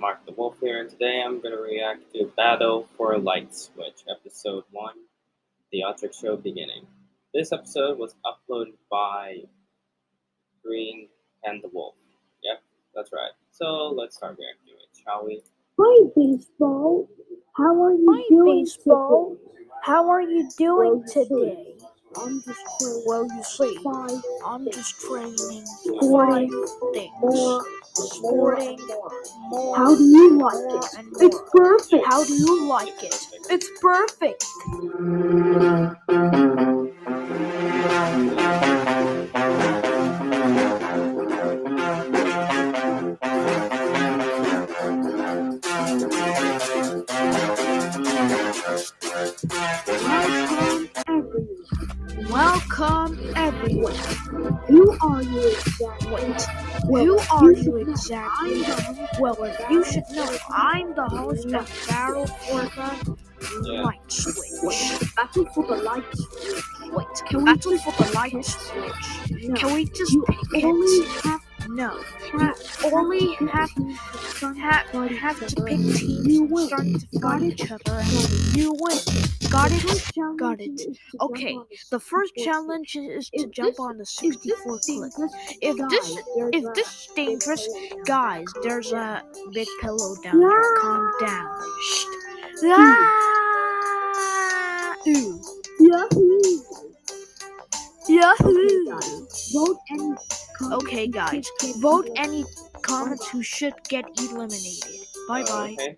Mark the Wolf here, and today I'm going to react to Battle for a Light Switch, Episode 1, The Object Show Beginning. This episode was uploaded by Green and the Wolf. Yep, that's right. So let's start reacting to it, shall we? Hi, Baseball. How are you doing today? How are you doing today? I'm just training. Well, you see, Five I'm just training Sporting 5 things. more. Sporting more. How do you like more it? and It's more. perfect. How do you like it? It's perfect. Welcome everyone. Who are you exactly? Who are you exactly? Well, you should know I'm the host of Battle for the Light Switch. Battle for the light switch. Wait, Battle for the Light Switch. No. Can we just You pick only it? have No. You only have to pick teams starting to fight each other and you win. Got it? Got it. Okay, the first challenge is to jump on the 64 cliff. If this is dangerous, guys, there's a big pillow down here. Calm down. Shh. Ooh. Yahoo! Yahoo! Vote any. Okay, guys, vote any comments who should get eliminated. Bye bye. Okay.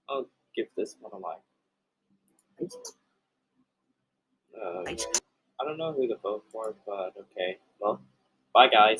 I'll give this one a like. I don't know who to vote for, but okay. Well, bye guys.